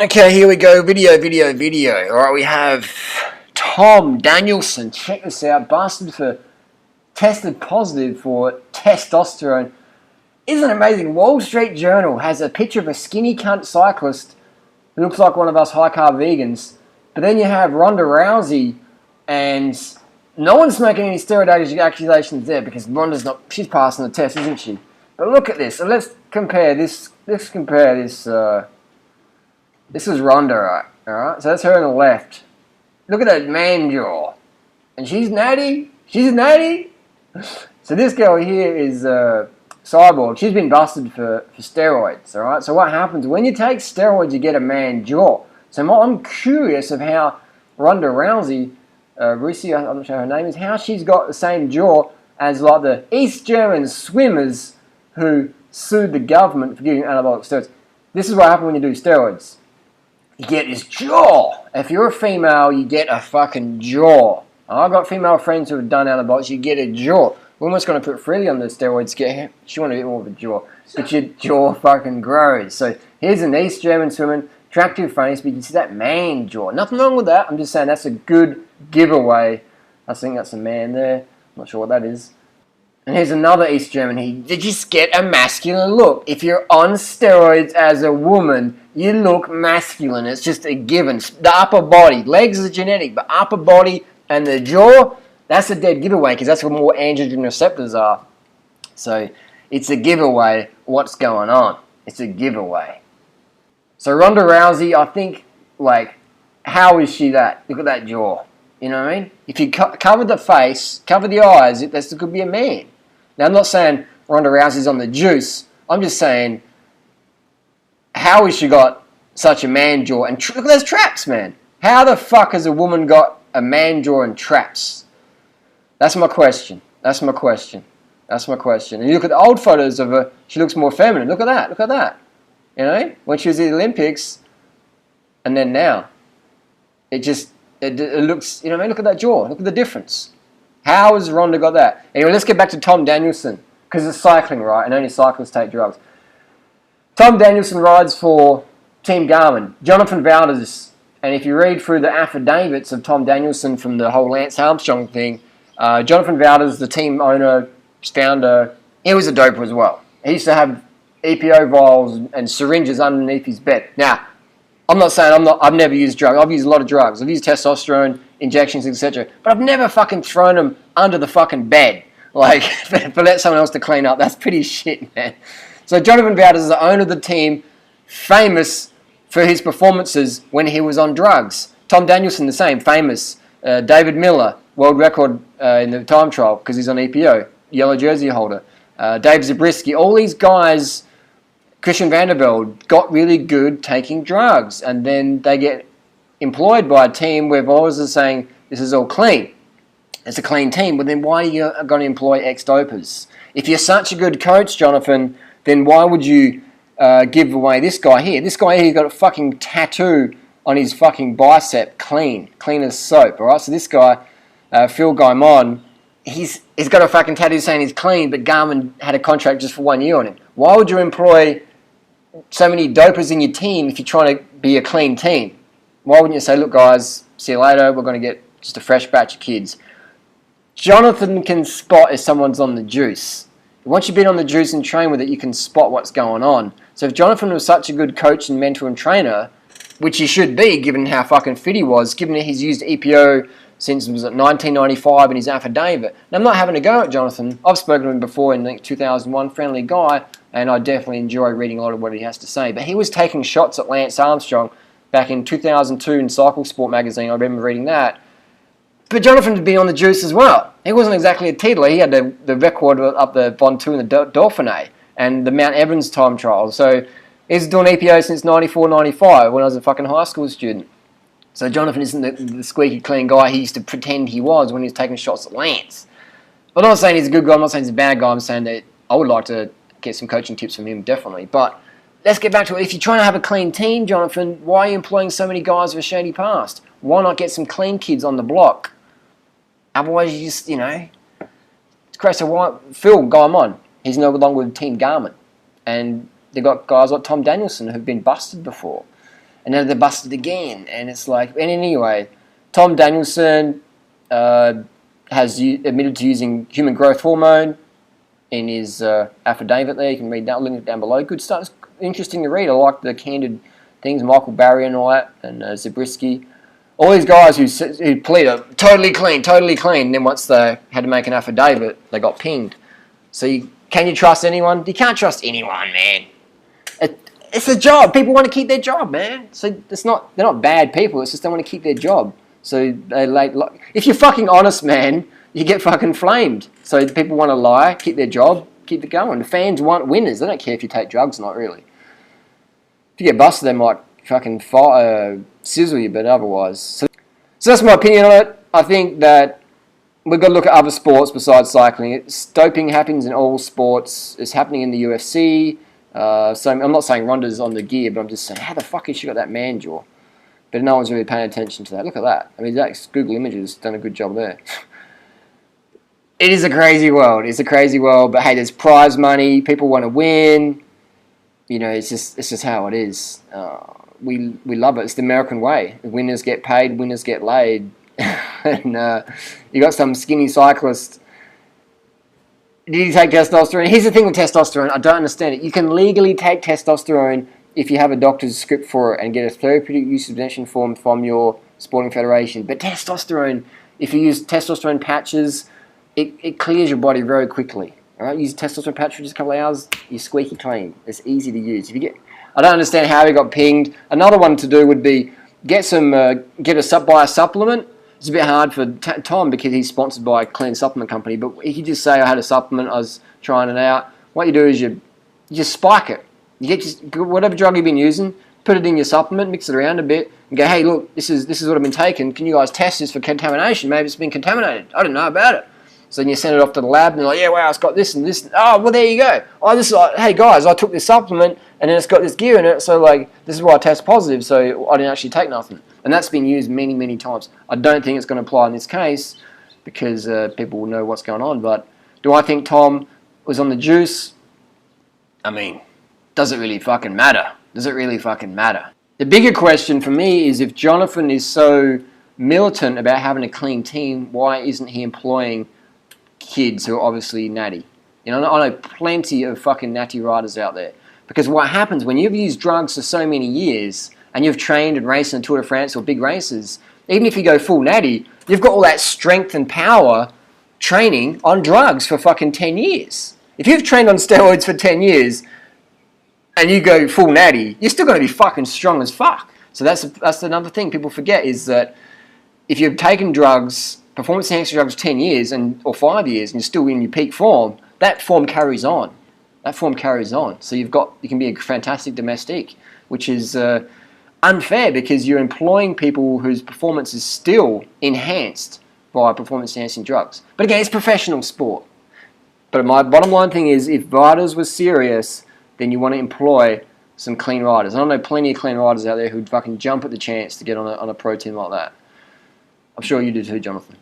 Okay, here we go. Video. Alright, we have Tom Danielson. Check this out. Tested positive for testosterone. Isn't it amazing? Wall Street Journal has a picture of a skinny cunt cyclist who looks like one of us high carb vegans. But then you have Ronda Rousey, and no one's making any steroid accusations there because she's passing the test, isn't she? But look at this. So let's compare this. This is Ronda, alright? So that's her on the left. Look at that man jaw. And she's natty. So this girl here is Cyborg. She's been busted for steroids, alright? So what happens? When you take steroids, you get a man jaw. So I'm curious of how Ronda Rousey, Rousey, I'm not sure her name is, how she's got the same jaw as like the East German swimmers who sued the government for giving anabolic steroids. This is what happens when you do steroids. You get this jaw. If you're a female, you get a fucking jaw. I've got female friends who have done anabolics, you get a jaw. We're almost going to put Freely on the steroids, she wanted a bit more of a jaw. But your jaw fucking grows. So here's an East German swimmer, attractive face, but you can see that man jaw. Nothing wrong with that. I'm just saying that's a good giveaway. I think that's a man there. I'm not sure what that is. And here's another East German. You just get a masculine look. If you're on steroids as a woman, you look masculine. It's just a given. The upper body. Legs are genetic, but upper body and the jaw, that's a dead giveaway because that's where more androgen receptors are. So it's a giveaway what's going on. It's a giveaway. So Ronda Rousey, I think, how is she that? Look at that jaw. You know what I mean? If you cover the face, cover the eyes, that could be a man. Now, I'm not saying Ronda Rousey's on the juice. I'm just saying, how has she got such a man jaw? And look at those traps, man. How the fuck has a woman got a man jaw and traps? That's my question. And you look at the old photos of her, she looks more feminine. Look at that. You know, when she was at the Olympics, and then now. It looks, you know what I mean? Look at that jaw. Look at the difference. How has Ronda got that? Anyway, let's get back to Tom Danielson, because it's cycling, right? And only cyclists take drugs. Tom Danielson rides for Team Garmin. Jonathan Valdez, and if you read through the affidavits of Tom Danielson from the whole Lance Armstrong thing, Jonathan Valdez, the team owner, founder, he was a doper as well. He used to have EPO vials and syringes underneath his bed. Now, I'm not saying I've never used drugs. I've used a lot of drugs. I've used testosterone, injections, etc. But I've never fucking thrown them under the fucking bed. For let someone else to clean up. That's pretty shit, man. So Jonathan Valdez is the owner of the team, famous for his performances when he was on drugs. Tom Danielson, the same, famous. David Miller, world record in the time trial because he's on EPO, yellow jersey holder. Dave Zabriskie, all these guys... Christian Vanderbilt got really good taking drugs, and then they get employed by a team where bowlers are saying, this is all clean. It's a clean team, but then why are you going to employ ex-dopers? If you're such a good coach, Jonathan, then why would you give away this guy here? This guy here got a fucking tattoo on his fucking bicep, clean as soap, alright? So this guy, Phil Gaimon, he's got a fucking tattoo saying he's clean, but Garmin had a contract just for 1 year on him. Why would you employ so many dopers in your team if you're trying to be a clean team? Why wouldn't you say, look guys, see you later, we're going to get just a fresh batch of kids? Jonathan can spot if someone's on the juice. Once you've been on the juice and train with it, you can spot what's going on. So if Jonathan was such a good coach and mentor and trainer, which he should be given how fucking fit he was, given that he's used EPO since it was 1995 in his affidavit. Now, I'm not having a go at Jonathan. I've spoken to him before in 2001, friendly guy, and I definitely enjoy reading a lot of what he has to say. But he was taking shots at Lance Armstrong back in 2002 in Cycle Sport magazine. I remember reading that. But Jonathan had been on the juice as well. He wasn't exactly a teetotaler. He had the record up the Ventoux and the Dauphiné and the Mount Evans time trial. So he's doing EPO since 94, 95 when I was a fucking high school student. So Jonathan isn't the squeaky clean guy he used to pretend he was when he was taking shots at Lance. I'm not saying he's a good guy. I'm not saying he's a bad guy. I'm saying that I would like to get some coaching tips from him, definitely. But let's get back to it. If you're trying to have a clean team, Jonathan, why are you employing so many guys with a shady past? Why not get some clean kids on the block? Otherwise, you just, it's crazy. So why Phil Gaimon? He's no longer with Team Garmin. And they've got guys like Tom Danielson who've been busted before. and now they're busted again. And it's like, and anyway, Tom Daneilson has admitted to using human growth hormone in his affidavit there. You can read that, link it down below. Good stuff. It's interesting to read. I like the candid things, Michael Barry and all that, and Zabriskie. All these guys who plead totally clean, and then once they had to make an affidavit, they got pinged. So can you trust anyone? You can't trust anyone, man. It's a job. People want to keep their job, man. So they're not bad people. It's just they want to keep their job. So if you're fucking honest, man, you get fucking flamed. So people want to lie, keep their job, keep it going. The fans want winners. They don't care if you take drugs or not, really. If you get busted, they might fucking sizzle you, but otherwise. So that's my opinion on it. I think that we've got to look at other sports besides cycling. Doping happens in all sports. It's happening in the UFC. So I'm not saying Ronda's on the gear, but I'm just saying, how the fuck has she got that man jaw? But no one's really paying attention to that. Look at that. I mean, that's Google Images done a good job there. It is a crazy world. It's a crazy world. But hey, there's prize money. People want to win. You know, it's just how it is. We love it. It's the American way. Winners get paid. Winners get laid. And you got some skinny cyclist. Did he take testosterone? Here's the thing with testosterone. I don't understand it. You can legally take testosterone if you have a doctor's script for it and get a therapeutic use exemption form from your sporting federation. But testosterone, if you use testosterone patches, it clears your body very quickly. All right, use a testosterone patch for just a couple of hours, you're squeaky clean. It's easy to use. I don't understand how he got pinged. Another one to do would be buy a supplement. It's a bit hard for Tom because he's sponsored by a clean supplement company, but he could just say, I had a supplement, I was trying it out. What you do is you just spike it. You get whatever drug you've been using, put it in your supplement, mix it around a bit, and go, hey, look, this is what I've been taking. Can you guys test this for contamination? Maybe it's been contaminated. I didn't know about it. So then you send it off to the lab, and they're like, yeah, wow, it's got this and this. Oh, well, there you go. Hey, guys, I took this supplement, and then it's got this gear in it, so, this is why I test positive, so I didn't actually take nothing. And that's been used many, many times. I don't think it's going to apply in this case because people will know what's going on. But do I think Tom was on the juice? I mean, does it really fucking matter? Does it really fucking matter? The bigger question for me is if Jonathan is so militant about having a clean team, why isn't he employing kids who are obviously natty? You know, I know plenty of fucking natty riders out there. Because what happens when you've used drugs for so many years and you've trained and raced in Tour de France or big races, even if you go full natty, you've got all that strength and power training on drugs for fucking 10 years. If you've trained on steroids for 10 years and you go full natty, you're still going to be fucking strong as fuck. So that's another thing people forget is that if you've taken drugs, performance-enhancing drugs 10 years or 5 years and you're still in your peak form, that form carries on. That form carries on. So you can be a fantastic domestique, which is unfair because you're employing people whose performance is still enhanced by performance-enhancing drugs. But again, it's professional sport. But my bottom line thing is, if riders were serious, then you want to employ some clean riders. I know plenty of clean riders out there who'd fucking jump at the chance to get on a pro team like that. I'm sure you do too, Jonathan.